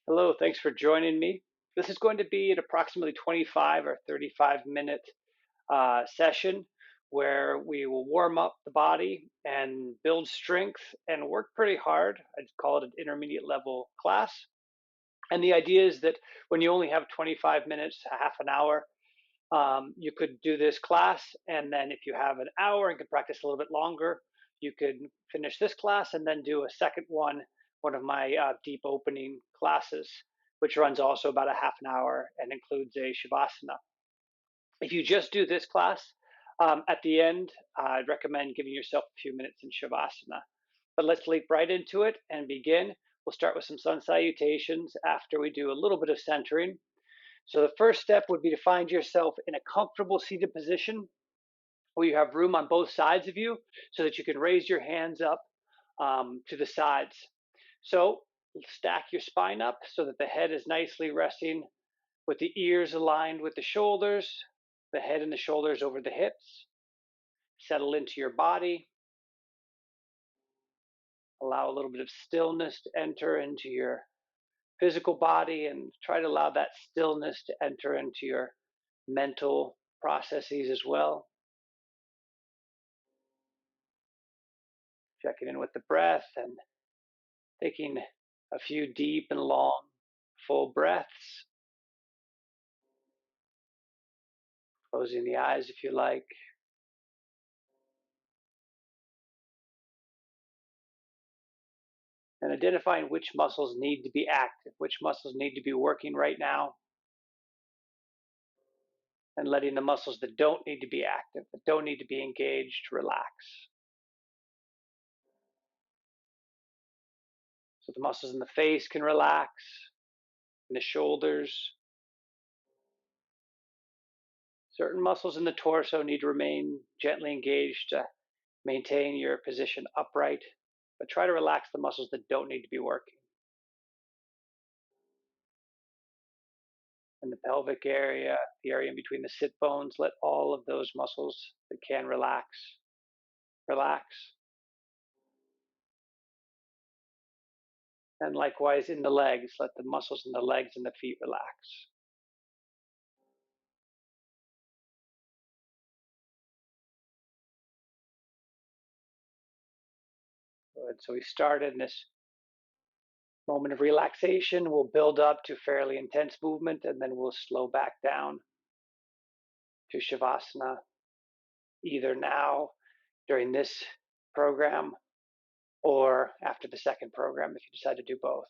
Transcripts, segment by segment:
Hello, thanks for joining me. This is going to be an approximately 25 or 35-minute session where we will warm up the body and build strength and work pretty hard. I'd call it an intermediate level class. And the idea is that when you only have 25 minutes, a half an hour, you could do this class. And then if you have an hour and can practice a little bit longer, you could finish this class and then do a second one of my deep opening classes, which runs also about a half an hour and includes a shavasana. If you just do this class, at the end, I'd recommend giving yourself a few minutes in shavasana. But let's leap right into it and begin. We'll start with some sun salutations after we do a little bit of centering. So the first step would be to find yourself in a comfortable seated position where you have room on both sides of you so that you can raise your hands up to the sides. So stack your spine up so that the head is nicely resting with the ears aligned with the shoulders, the head and the shoulders over the hips. Settle into your body. Allow a little bit of stillness to enter into your physical body and try to allow that stillness to enter into your mental processes as well. Checking in with the breath and taking a few deep and long, full breaths. Closing the eyes if you like. And identifying which muscles need to be active, which muscles need to be working right now. And letting the muscles that don't need to be active, that don't need to be engaged, relax. So the muscles in the face can relax, in the shoulders. Certain muscles in the torso need to remain gently engaged to maintain your position upright, but try to relax the muscles that don't need to be working. In the pelvic area, the area in between the sit bones, let all of those muscles that can relax. And likewise in the legs, let the muscles in the legs and the feet relax. Good. So we started in this moment of relaxation. We'll build up to fairly intense movement, and then we'll slow back down to Shavasana, either now during this program or after the second program if you decide to do both.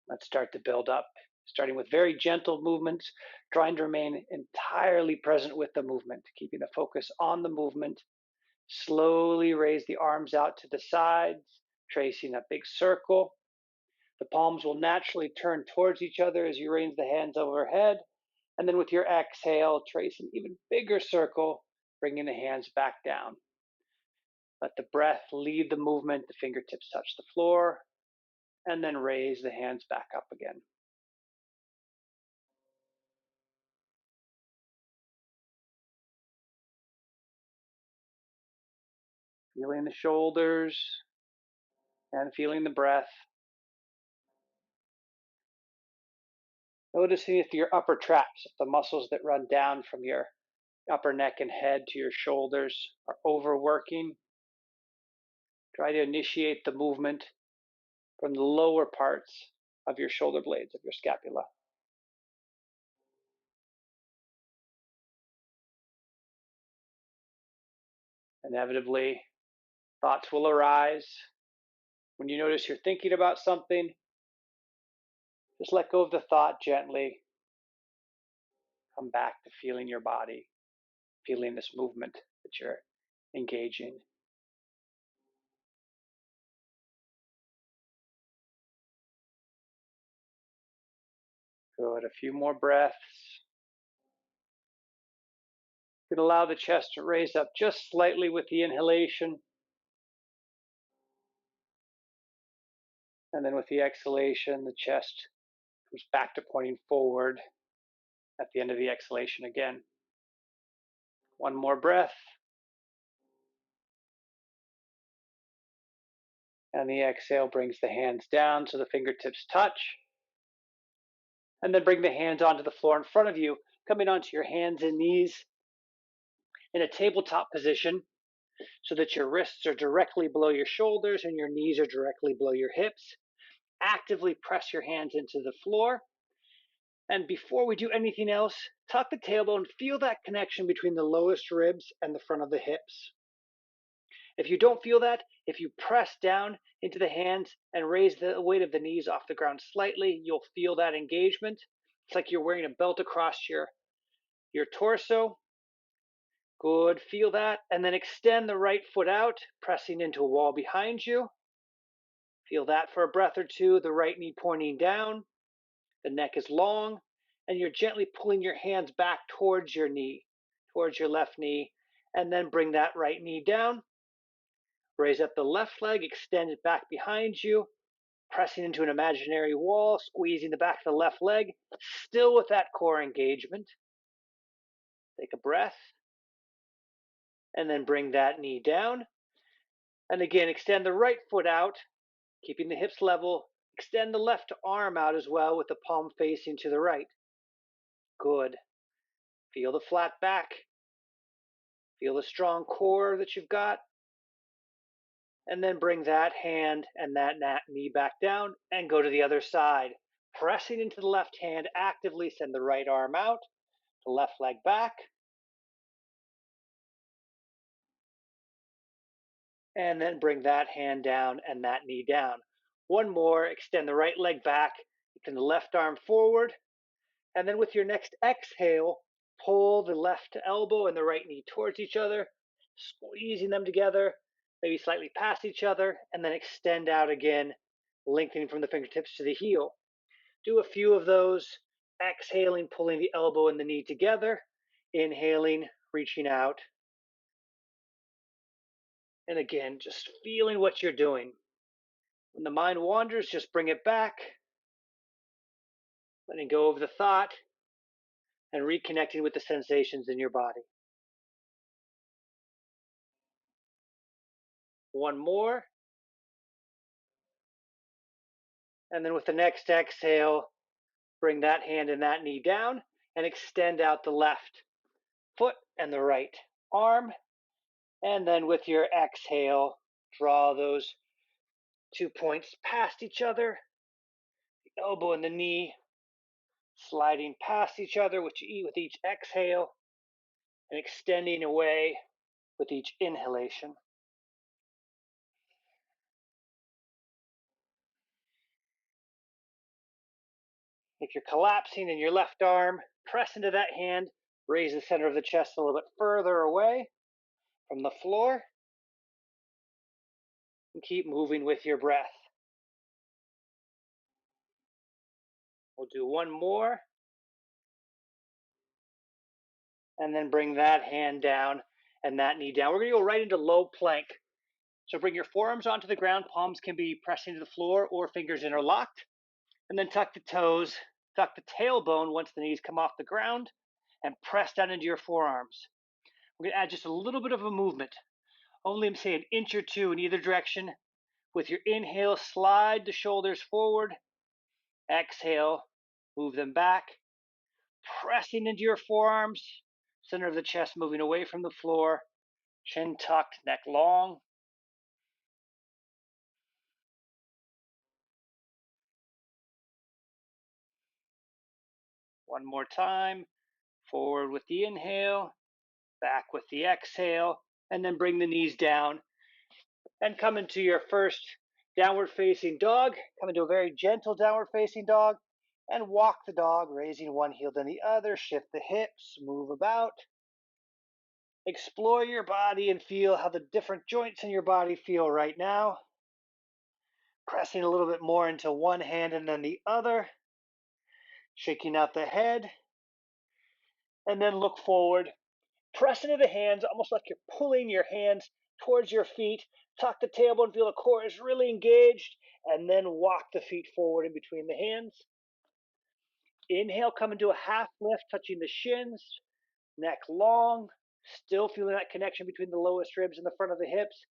Let's start to build up, starting with very gentle movements, trying to remain entirely present with the movement, keeping the focus on the movement. Slowly raise the arms out to the sides, tracing a big circle. The palms will naturally turn towards each other as you raise the hands overhead. And then with your exhale, trace an even bigger circle, bringing the hands back down. Let the breath lead the movement. The fingertips touch the floor, and then raise the hands back up again. Feeling the shoulders and feeling the breath. Noticing if your upper traps, if the muscles that run down from your upper neck and head to your shoulders are overworking. Try to initiate the movement from the lower parts of your shoulder blades, of your scapula. Inevitably, thoughts will arise. When you notice you're thinking about something, just let go of the thought gently. Come back to feeling your body, feeling this movement that you're engaging. Good. A few more breaths. You can allow the chest to raise up just slightly with the inhalation. And then with the exhalation, the chest comes back to pointing forward at the end of the exhalation again. One more breath. And the exhale brings the hands down so the fingertips touch. And then bring the hands onto the floor in front of you, coming onto your hands and knees in a tabletop position so that your wrists are directly below your shoulders and your knees are directly below your hips. Actively press your hands into the floor. And before we do anything else, tuck the tailbone, feel that connection between the lowest ribs and the front of the hips. If you don't feel that, if you press down into the hands and raise the weight of the knees off the ground slightly, you'll feel that engagement. It's like you're wearing a belt across your torso. Good, feel that. And then extend the right foot out, pressing into a wall behind you. Feel that for a breath or two, the right knee pointing down. The neck is long, and you're gently pulling your hands back towards your knee, towards your left knee, and then bring that right knee down. Raise up the left leg, extend it back behind you, pressing into an imaginary wall, squeezing the back of the left leg, still with that core engagement. Take a breath, and then bring that knee down. And again, extend the right foot out, keeping the hips level. Extend the left arm out as well with the palm facing to the right. Good. Feel the flat back. Feel the strong core that you've got. And then bring that hand and that knee back down and go to the other side. Pressing into the left hand, actively send the right arm out, the left leg back. And then bring that hand down and that knee down. One more, extend the right leg back, extend the left arm forward. And then with your next exhale, pull the left elbow and the right knee towards each other, squeezing them together, maybe slightly past each other, and then extend out again, lengthening from the fingertips to the heel. Do a few of those, exhaling, pulling the elbow and the knee together, inhaling, reaching out. And again, just feeling what you're doing. When the mind wanders, just bring it back, letting go of the thought, and reconnecting with the sensations in your body. One more. And then with the next exhale, bring that hand and that knee down and extend out the left foot and the right arm. And then with your exhale, draw those 2 points past each other, the elbow and the knee sliding past each other with each exhale and extending away with each inhalation. If you're collapsing in your left arm, press into that hand, raise the center of the chest a little bit further away from the floor, and keep moving with your breath. We'll do one more, and then bring that hand down and that knee down. We're going to go right into low plank. So bring your forearms onto the ground, palms can be pressing to the floor or fingers interlocked, and then tuck the toes, tuck the tailbone once the knees come off the ground, and press down into your forearms. We're going to add just a little bit of a movement, only say an inch or two in either direction. With your inhale, slide the shoulders forward. Exhale, move them back, pressing into your forearms, center of the chest moving away from the floor, chin tucked, neck long. One more time, forward with the inhale, back with the exhale, and then bring the knees down and come into your first downward facing dog. Come into a very gentle downward facing dog and walk the dog, raising one heel then the other, shift the hips, move about. Explore your body and feel how the different joints in your body feel right now. Pressing a little bit more into one hand and then the other, shaking out the head, and then look forward. Press into the hands, almost like you're pulling your hands towards your feet. Tuck the tailbone, feel the core is really engaged, and then walk the feet forward in between the hands. Inhale, come into a half lift, touching the shins, neck long, still feeling that connection between the lowest ribs and the front of the hips.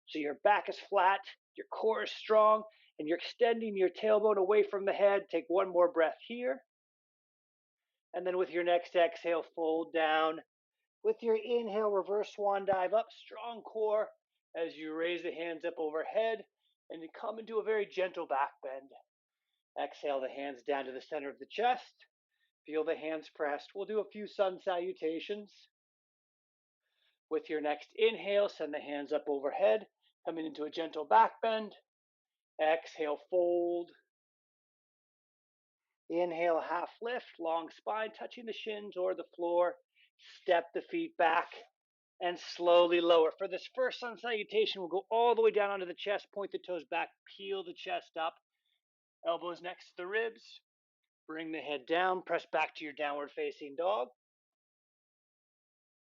So your back is flat, your core is strong, and you're extending your tailbone away from the head. Take one more breath here. And then with your next exhale, fold down. With your inhale, reverse swan dive up, strong core as you raise the hands up overhead and you come into a very gentle back bend. Exhale the hands down to the center of the chest. Feel the hands pressed. We'll do a few sun salutations. With your next inhale, send the hands up overhead, coming into a gentle back bend. Exhale, fold. Inhale, half lift, long spine, touching the shins or the floor. Step the feet back and slowly lower. For this first sun salutation, we'll go all the way down onto the chest, point the toes back, peel the chest up, elbows next to the ribs. Bring the head down, press back to your downward facing dog.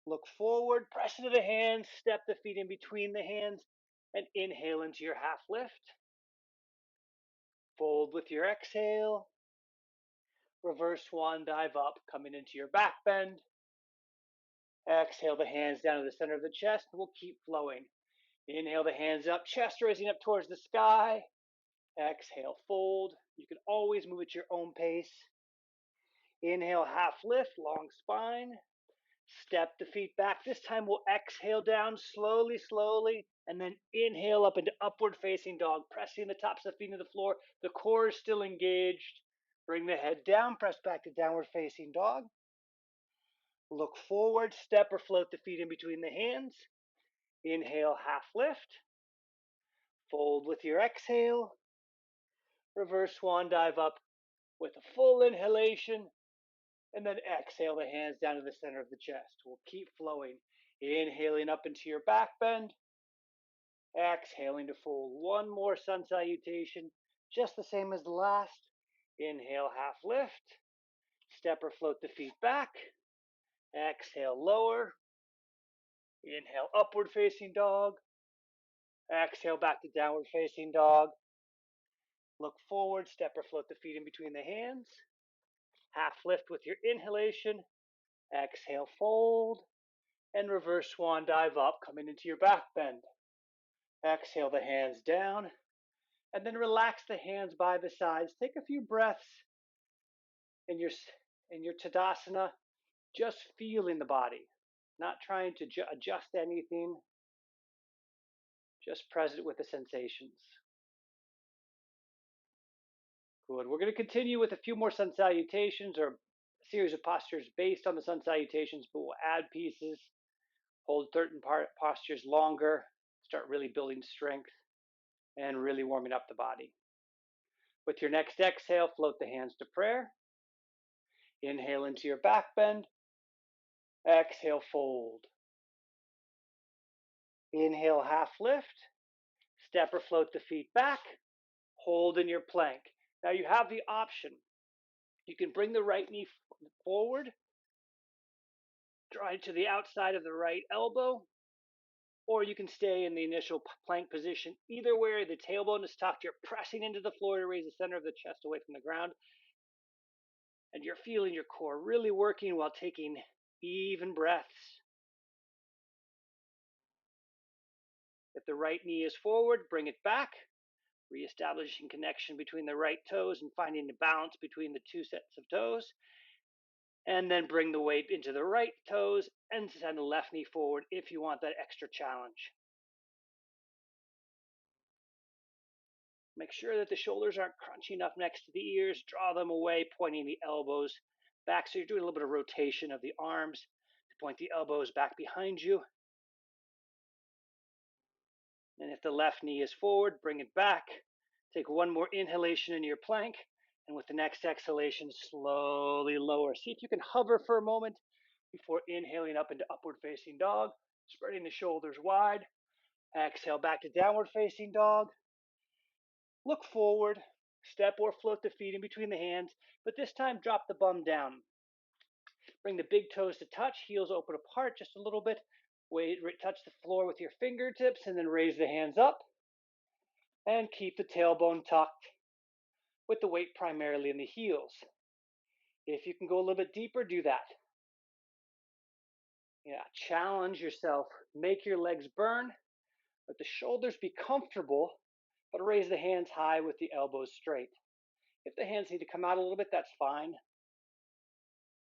Look forward, press into the hands, step the feet in between the hands, and inhale into your half lift. Fold with your exhale. Reverse swan dive up, coming into your back bend. Exhale the hands down to the center of the chest. We'll keep flowing. Inhale the hands up, chest raising up towards the sky. Exhale, fold. You can always move at your own pace. Inhale, half lift, long spine. Step the feet back. This time we'll exhale down slowly, slowly, and then inhale up into upward facing dog, pressing the tops of the feet into the floor. The core is still engaged. Bring the head down, press back to downward facing dog. Look forward, step or float the feet in between the hands. Inhale, half lift. Fold with your exhale. Reverse swan dive up with a full inhalation. And then exhale the hands down to the center of the chest. We'll keep flowing. Inhaling up into your back bend. Exhaling to fold. One more sun salutation, just the same as the last. Inhale, half lift. Step or float the feet back. Exhale, lower. Inhale, upward facing dog. Exhale, back to downward facing dog. Look forward, step or float the feet in between the hands. Half lift with your inhalation. Exhale, fold. And reverse swan dive up, coming into your back bend. Exhale the hands down. And then relax the hands by the sides. Take a few breaths in your Tadasana, just feeling the body, not trying to adjust anything, just present with the sensations. Good. We're going to continue with a few more sun salutations or a series of postures based on the sun salutations, but we'll add pieces, hold certain postures longer, start really building strength and really warming up the body. With your next exhale, float the hands to prayer. Inhale into your back bend. Exhale, fold. Inhale, half lift. Step or float the feet back. Hold in your plank. Now you have the option. You can bring the right knee forward, draw it to the outside of the right elbow, or you can stay in the initial plank position. Either way, the tailbone is tucked. You're pressing into the floor to raise the center of the chest away from the ground. And you're feeling your core really working while taking even breaths. If the right knee is forward, bring it back, reestablishing connection between the right toes and finding the balance between the two sets of toes. And then bring the weight into the right toes and send the left knee forward if you want that extra challenge. Make sure that the shoulders aren't crunchy enough next to the ears. Draw them away, pointing the elbows back. So you're doing a little bit of rotation of the arms to point the elbows back behind you. And if the left knee is forward, bring it back. Take one more inhalation in your plank. And with the next exhalation, slowly lower. See if you can hover for a moment before inhaling up into upward facing dog, spreading the shoulders wide. Exhale back to downward facing dog. Look forward, step or float the feet in between the hands, but this time drop the bum down. Bring the big toes to touch, heels open apart just a little bit. Touch the floor with your fingertips and then raise the hands up. And keep the tailbone tucked with the weight primarily in the heels. If you can go a little bit deeper, do that. Yeah, challenge yourself. Make your legs burn. Let the shoulders be comfortable, but raise the hands high with the elbows straight. If the hands need to come out a little bit, that's fine.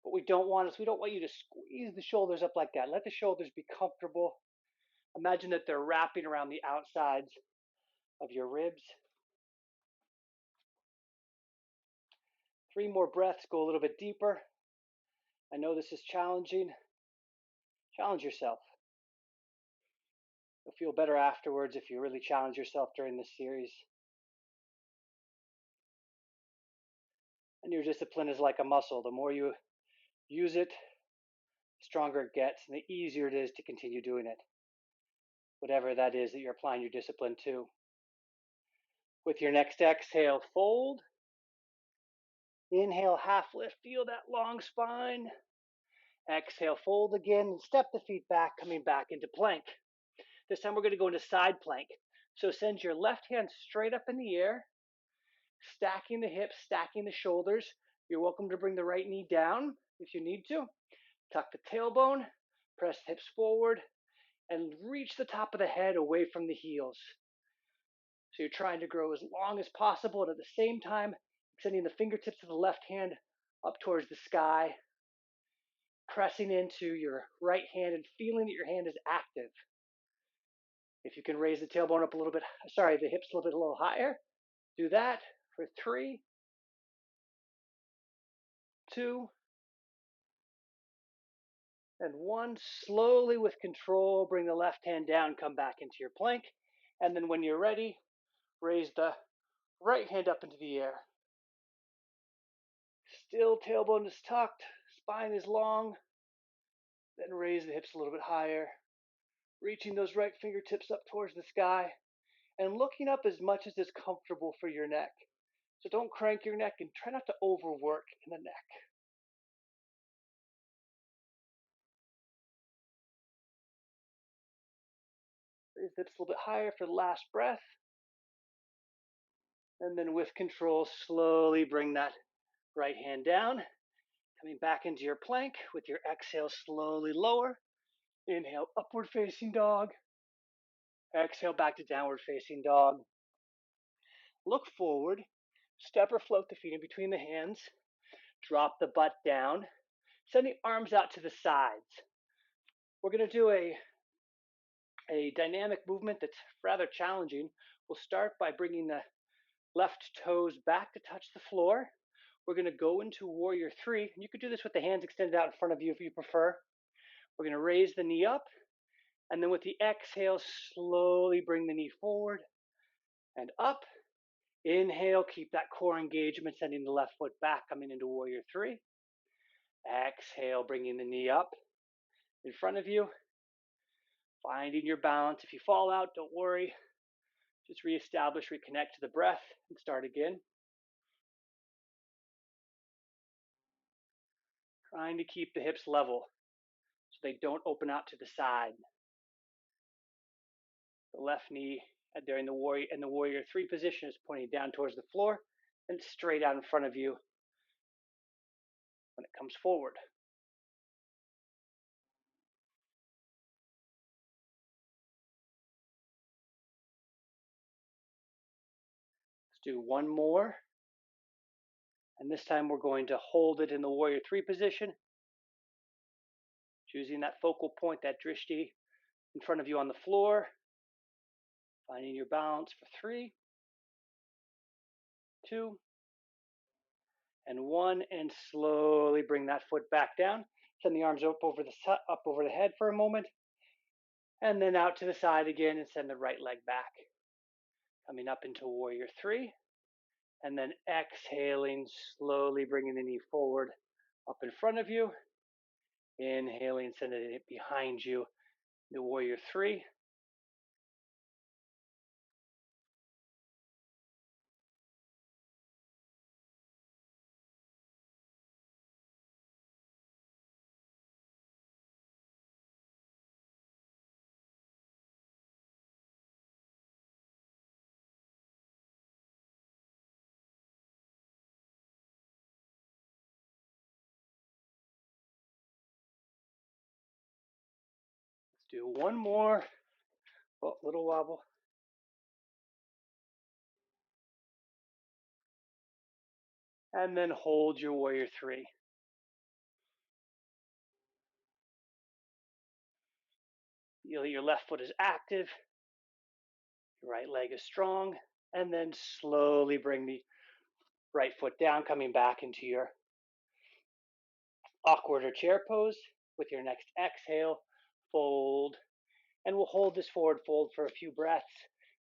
What we don't want is we don't want you to squeeze the shoulders up like that. Let the shoulders be comfortable. Imagine that they're wrapping around the outsides of your ribs. 3 more breaths, go a little bit deeper. I know this is challenging. Challenge yourself. You'll feel better afterwards if you really challenge yourself during this series. And your discipline is like a muscle. The more you use it, the stronger it gets, and the easier it is to continue doing it. Whatever that is that you're applying your discipline to. With your next exhale, fold. Inhale, half lift. Feel that long spine. Exhale, fold again. Step the feet back, coming back into plank. This time we're going to go into side plank. So send your left hand straight up in the air, stacking the hips, stacking the shoulders. You're welcome to bring the right knee down if you need to. Tuck the tailbone, press the hips forward, and reach the top of the head away from the heels. So you're trying to grow as long as possible, and at the same time, extending the fingertips of the left hand up towards the sky, pressing into your right hand and feeling that your hand is active. If you can raise the tailbone up a little bit, the hips a little higher, do that for 3, 2, and 1. Slowly with control, bring the left hand down, come back into your plank. And then when you're ready, raise the right hand up into the air. Still tailbone is tucked, spine is long. Then raise the hips a little bit higher, reaching those right fingertips up towards the sky and looking up as much as is comfortable for your neck. So don't crank your neck and try not to overwork in the neck. Raise the hips a little bit higher for the last breath. And then with control, slowly bring that right hand down, coming back into your plank. With your exhale, slowly lower. Inhale, upward facing dog. Exhale, back to downward facing dog. Look forward, step or float the feet in between the hands. Drop the butt down. Send the arms out to the sides. We're going to do a dynamic movement that's rather challenging. We'll start by bringing the left toes back to touch the floor. We're going to go into warrior 3. You could do this with the hands extended out in front of you if you prefer. We're going to raise the knee up, and then with the exhale, slowly bring the knee forward and up. Inhale, keep that core engagement, sending the left foot back, coming into warrior 3. Exhale, bringing the knee up in front of you, finding your balance. If you fall out, don't worry. Just reestablish, reconnect to the breath, and start again. Trying to keep the hips level so they don't open out to the side. The left knee during the warrior 3 position is pointing down towards the floor and straight out in front of you when it comes forward. Let's do one more. And this time we're going to hold it in the warrior 3 position, choosing that focal point, that drishti, in front of you on the floor. Finding your balance for 3, 2, and 1, and slowly bring that foot back down. Send the arms up over the head for a moment, and then out to the side again, and send the right leg back. Coming up into warrior 3, and then exhaling, slowly bringing the knee forward, up in front of you. Inhaling, sending it behind you, the warrior 3. Let's do one more. Oh, little wobble. And then hold your warrior three. Feel your left foot is active, your right leg is strong, and then slowly bring the right foot down, coming back into your awkward or chair pose. With your next exhale, fold, and we'll hold this forward fold for a few breaths.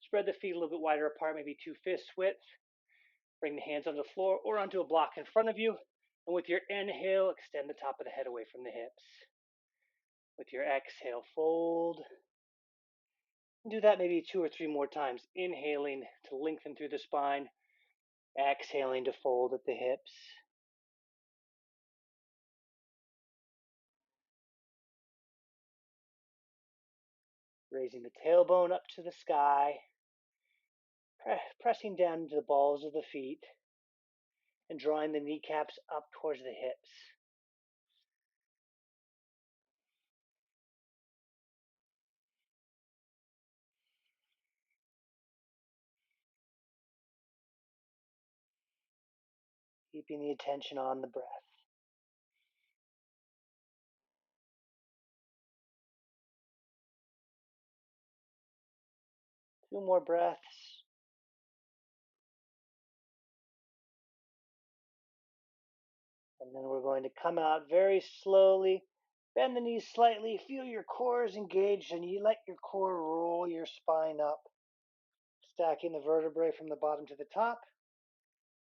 Spread the feet a little bit wider apart, maybe 2 fists width. Bring the hands on the floor or onto a block in front of you. And with your inhale, extend the top of the head away from the hips. With your exhale, fold. Do that maybe 2 or 3 more times. Inhaling to lengthen through the spine. Exhaling to fold at the hips. Raising the tailbone up to the sky. Pressing down into the balls of the feet. And drawing the kneecaps up towards the hips. Keeping the attention on the breath. 2 more breaths. And then we're going to come out very slowly. Bend the knees slightly. Feel your core is engaged, and you let your core roll your spine up. Stacking the vertebrae from the bottom to the top.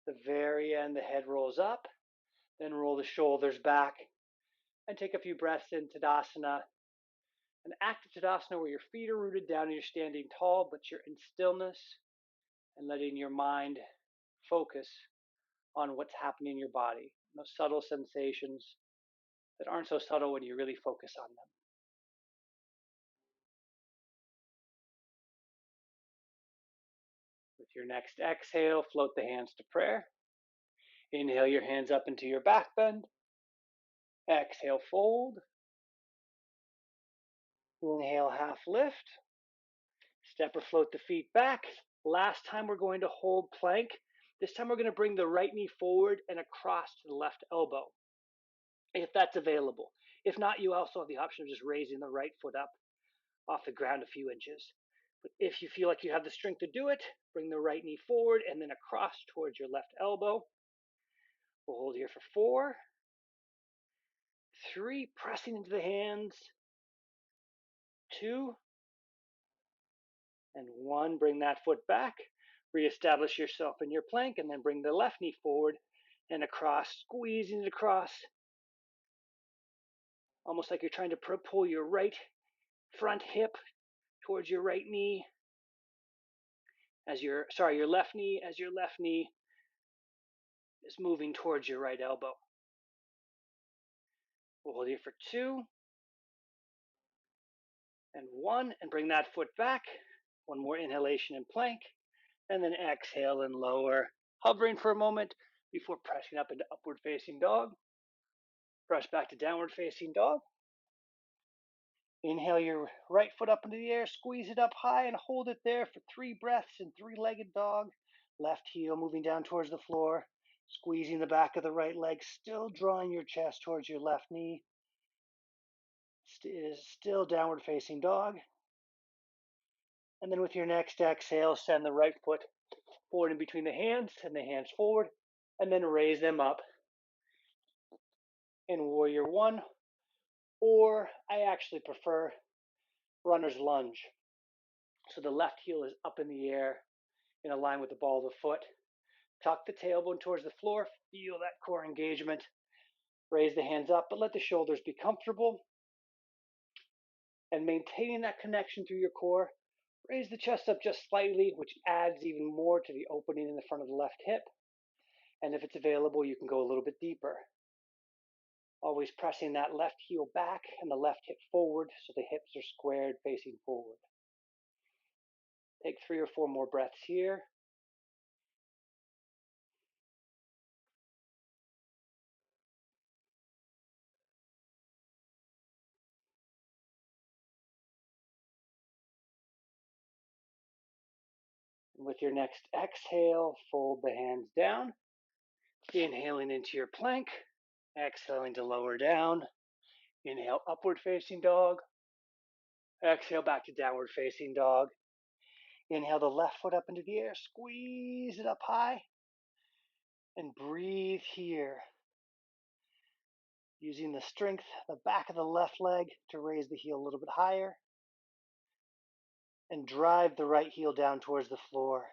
The very end, the head rolls up. Then roll the shoulders back. And take a few breaths in Tadasana. An active Tadasana where your feet are rooted down and you're standing tall, but you're in stillness and letting your mind focus on what's happening in your body. Those subtle sensations that aren't so subtle when you really focus on them. With your next exhale, float the hands to prayer. Inhale your hands up into your back bend. Exhale, fold. Inhale, half lift. Step or float the feet back. Last time we're going to hold plank. This time we're going to bring the right knee forward and across to the left elbow, if that's available. If not, you also have the option of just raising the right foot up off the ground a few inches. But if you feel like you have the strength to do it, bring the right knee forward and then across towards your left elbow. We'll hold here for 4, 3, pressing into the hands, 2, and 1. Bring that foot back. Reestablish yourself in your plank, and then bring the left knee forward and across, squeezing it across, almost like you're trying to pull your right front hip towards your right knee, your left knee is moving towards your right elbow. We'll hold here for 2 and 1, and bring that foot back. 1 more inhalation in plank, and then exhale and lower, hovering for a moment before pressing up into upward facing dog. Brush back to downward facing dog. Inhale your right foot up into the air, squeeze it up high, and hold it there for 3 breaths in 3-legged dog. Left heel moving down towards the floor, squeezing the back of the right leg, still drawing your chest towards your left knee. Still downward facing dog. And then with your next exhale, send the right foot forward in between the hands and the hands forward, and then raise them up in warrior 1, or I actually prefer runner's lunge. So the left heel is up in the air in a line with the ball of the foot. Tuck the tailbone towards the floor, feel that core engagement. Raise the hands up, but let the shoulders be comfortable. And maintaining that connection through your core, raise the chest up just slightly, which adds even more to the opening in the front of the left hip. And if it's available, you can go a little bit deeper. Always pressing that left heel back and the left hip forward so the hips are squared facing forward. Take 3 or 4 more breaths here. With your next exhale, fold the hands down, inhaling into your plank, exhaling to lower down. Inhale, upward facing dog. Exhale, back to downward facing dog. Inhale the left foot up into the air, squeeze it up high, and breathe here. Using the strength, the back of the left leg to raise the heel a little bit higher, and drive the right heel down towards the floor.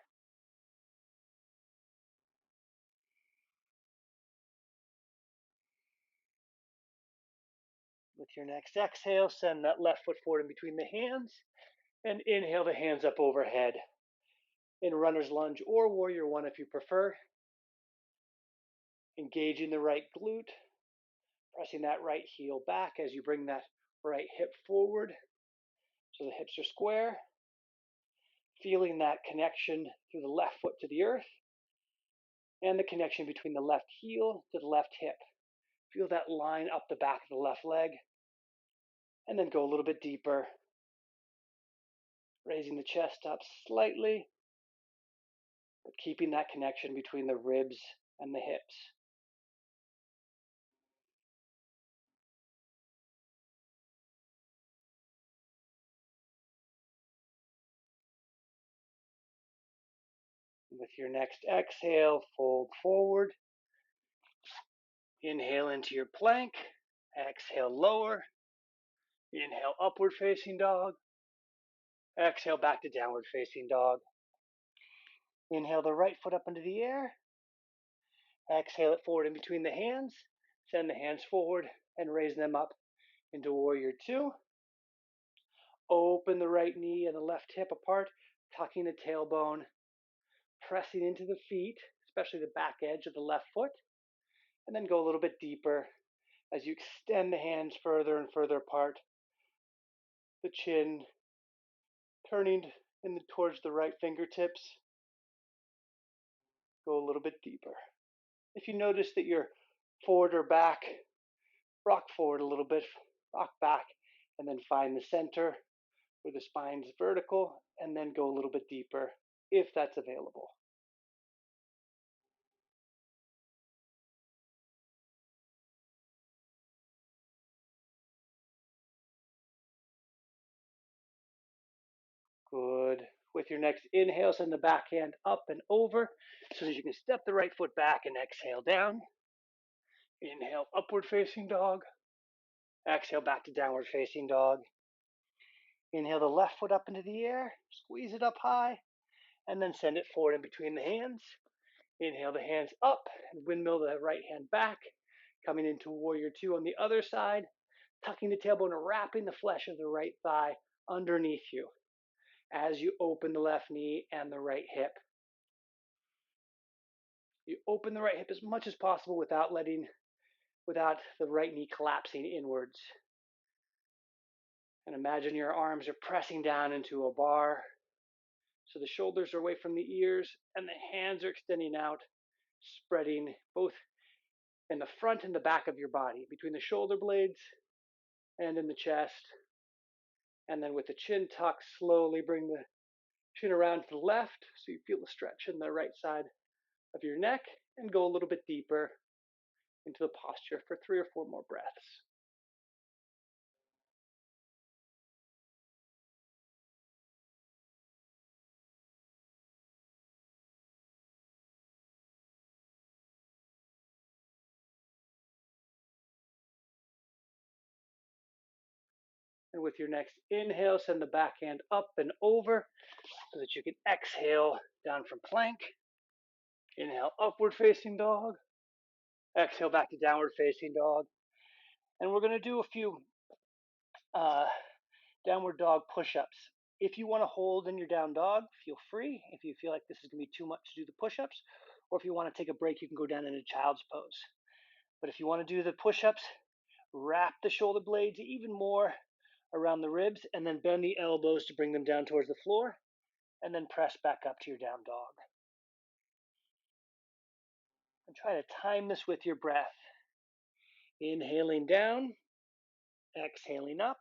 With your next exhale, send that left foot forward in between the hands, and inhale the hands up overhead in runner's lunge or warrior one if you prefer. Engaging the right glute, pressing that right heel back as you bring that right hip forward so the hips are square. Feeling that connection through the left foot to the earth and the connection between the left heel to the left hip. Feel that line up the back of the left leg, and then go a little bit deeper, raising the chest up slightly, but keeping that connection between the ribs and the hips. With your next exhale, fold forward. Inhale into your plank. Exhale, lower. Inhale, upward facing dog. Exhale, back to downward facing dog. Inhale the right foot up into the air. Exhale it forward in between the hands. Send the hands forward and raise them up into warrior two. Open the right knee and the left hip apart, tucking the tailbone, pressing into the feet, especially the back edge of the left foot, and then go a little bit deeper as you extend the hands further and further apart, the chin turning towards the right fingertips. Go a little bit deeper. If you notice that you're forward or back, rock forward a little bit, rock back, and then find the center where the spine's vertical, and then go a little bit deeper if that's available. Good. With your next inhale, send the back hand up and over so that you can step the right foot back and exhale down. Inhale, upward facing dog. Exhale, back to downward facing dog. Inhale the left foot up into the air, squeeze it up high, and then send it forward in between the hands. Inhale the hands up and windmill the right hand back, coming into warrior two on the other side, tucking the tailbone and wrapping the flesh of the right thigh underneath you as you open the left knee and the right hip. You open the right hip as much as possible without the right knee collapsing inwards. And imagine your arms are pressing down into a bar. So the shoulders are away from the ears and the hands are extending out, spreading both in the front and the back of your body, between the shoulder blades and in the chest. And then with the chin tuck, slowly bring the chin around to the left so you feel the stretch in the right side of your neck, and go a little bit deeper into the posture for 3 or 4 more breaths. And with your next inhale, send the back hand up and over so that you can exhale down from plank. Inhale, upward facing dog. Exhale back to downward facing dog. And we're going to do a few downward dog push-ups. If you want to hold in your down dog, feel free. If you feel like this is going to be too much to do the push-ups, or if you want to take a break, you can go down into child's pose. But if you want to do the push-ups, wrap the shoulder blades even more around the ribs, and then bend the elbows to bring them down towards the floor, and then press back up to your down dog. And try to time this with your breath. Inhaling down, exhaling up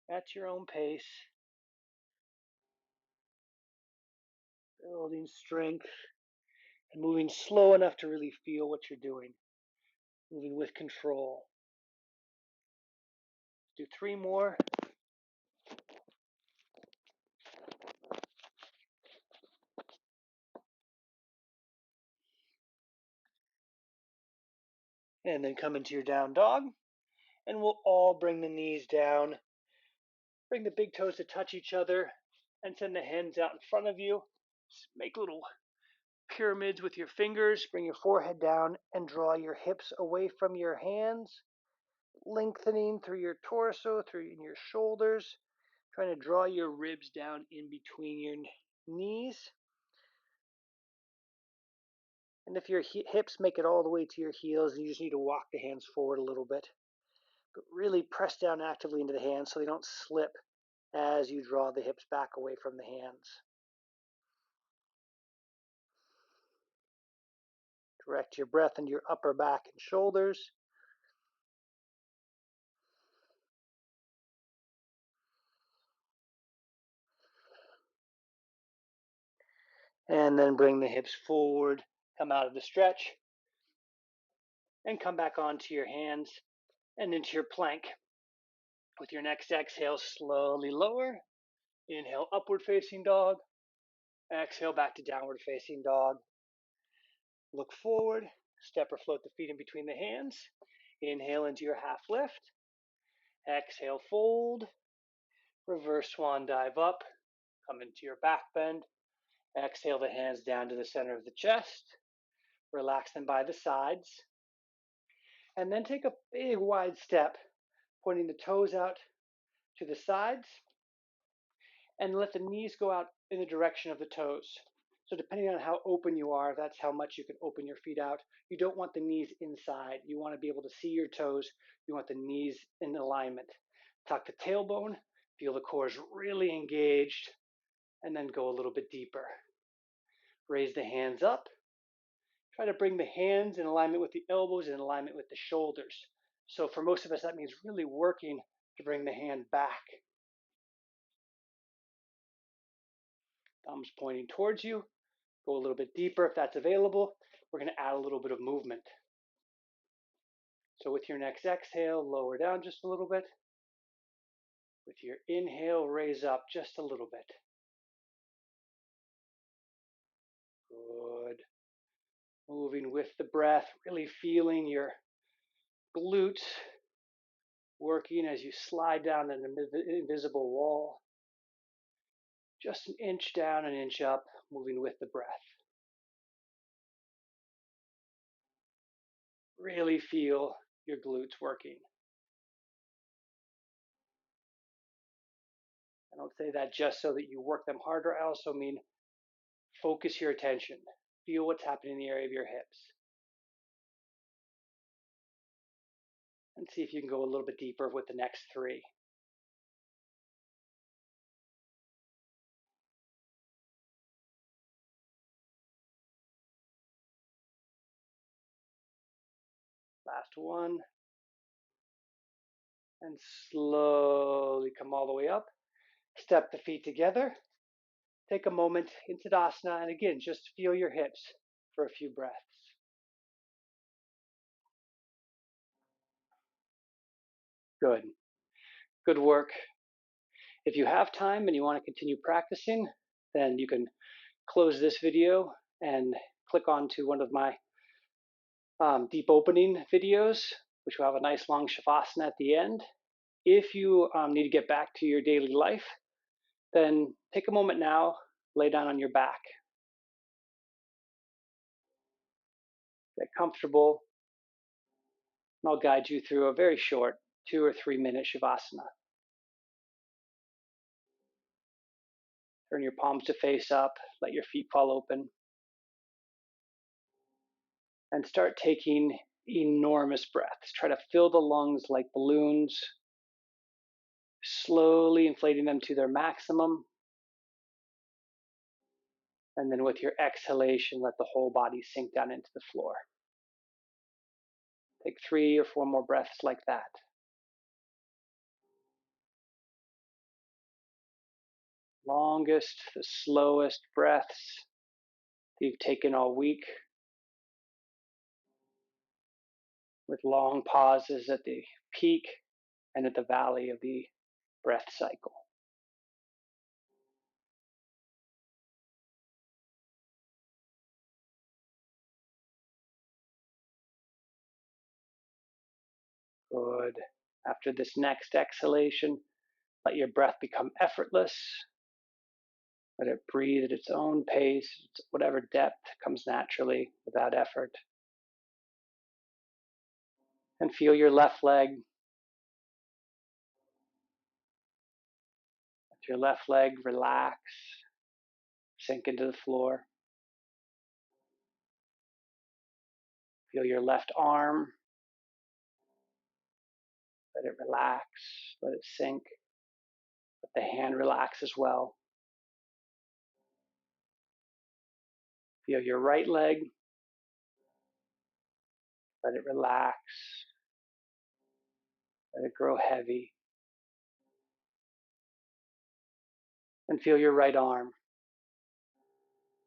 at your own pace. Building strength and moving slow enough to really feel what you're doing. Moving with control. Do 3 more. And then come into your down dog. And we'll all bring the knees down. Bring the big toes to touch each other and send the hands out in front of you. Just make little pyramids with your fingers. Bring your forehead down and draw your hips away from your hands. Lengthening through your torso, through your shoulders. Trying to draw your ribs down in between your knees. And if your hips make it all the way to your heels, you just need to walk the hands forward a little bit. But really press down actively into the hands so they don't slip as you draw the hips back away from the hands. Direct your breath into your upper back and shoulders. And then bring the hips forward, come out of the stretch, and come back onto your hands and into your plank. With your next exhale, slowly lower. Inhale, upward facing dog. Exhale, back to downward facing dog. Look forward, step or float the feet in between the hands. Inhale into your half lift. Exhale, fold. Reverse swan dive up. Come into your back bend. Exhale the hands down to the center of the chest. Relax them by the sides. And then take a big wide step, pointing the toes out to the sides. And let the knees go out in the direction of the toes. So depending on how open you are, that's how much you can open your feet out. You don't want the knees inside. You want to be able to see your toes. You want the knees in alignment. Tuck the tailbone. Feel the core is really engaged. And then go a little bit deeper. Raise the hands up. Try to bring the hands in alignment with the elbows, in alignment with the shoulders. So for most of us, that means really working to bring the hand back. Thumbs pointing towards you. Go a little bit deeper if that's available. We're going to add a little bit of movement. So with your next exhale, lower down just a little bit. With your inhale, raise up just a little bit. Good. Moving with the breath, really feeling your glutes working as you slide down an invisible wall. Just an inch down, an inch up, moving with the breath. Really feel your glutes working. I don't say that just so that you work them harder. I also mean focus your attention. Feel what's happening in the area of your hips. And see if you can go a little bit deeper with the next 3. Last one. And slowly come all the way up. Step the feet together. Take a moment in Tadasana. And again, just feel your hips for a few breaths. Good. Good work. If you have time and you want to continue practicing, then you can close this video and click onto one of my deep opening videos, which will have a nice long shavasana at the end. If you need to get back to your daily life, then take a moment now, lay down on your back. Get comfortable, and I'll guide you through a very short 2 or 3 minute shavasana. Turn your palms to face up, let your feet fall open, and start taking enormous breaths. Try to fill the lungs like balloons, slowly inflating them to their maximum. And then with your exhalation, let the whole body sink down into the floor. Take 3 or 4 more breaths like that. Longest, the slowest breaths. you've taken all week, with long pauses at the peak and at the valley of the breath cycle. Good. After this next exhalation, let your breath become effortless. Let it breathe at its own pace, whatever depth comes naturally without effort. And feel your left leg. Let your left leg relax, sink into the floor. Feel your left arm. Let it relax, let it sink. Let the hand relax as well. Feel your right leg. Let it relax. Let it grow heavy. And feel your right arm,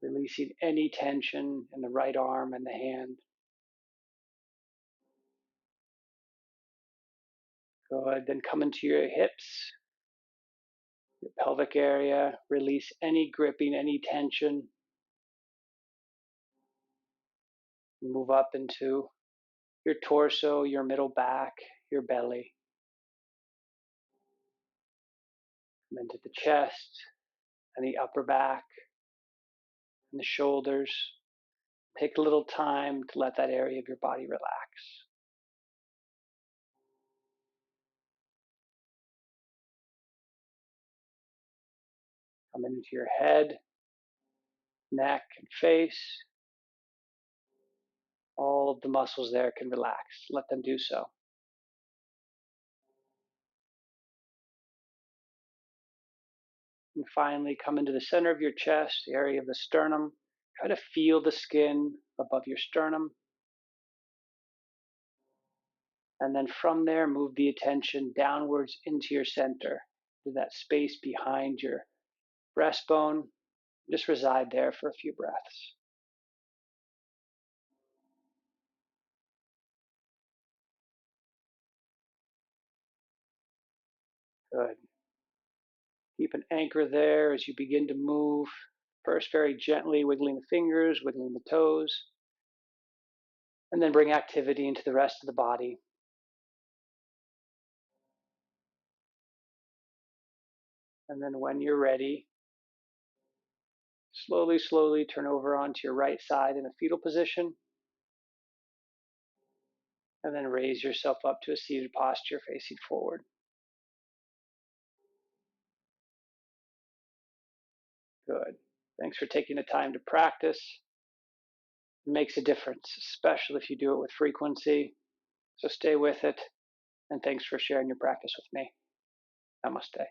releasing any tension in the right arm and the hand. Good. Then come into your hips, your pelvic area. Release any gripping, any tension. Move up into your torso, your middle back, your belly. Come into the chest and the upper back and the shoulders. Take a little time to let that area of your body relax. Come into your head, neck, and face. All of the muscles there can relax. Let them do so. And finally, come into the center of your chest, the area of the sternum. Try to feel the skin above your sternum. And then from there, move the attention downwards into your center, to that space behind your breastbone. Just reside there for a few breaths. Good. Keep an anchor there as you begin to move. First, very gently wiggling the fingers, wiggling the toes, and then bring activity into the rest of the body. And then when you're ready, slowly, slowly turn over onto your right side in a fetal position. And then raise yourself up to a seated posture facing forward. Good. Thanks for taking the time to practice. It makes a difference, especially if you do it with frequency. So stay with it. And thanks for sharing your practice with me. Namaste.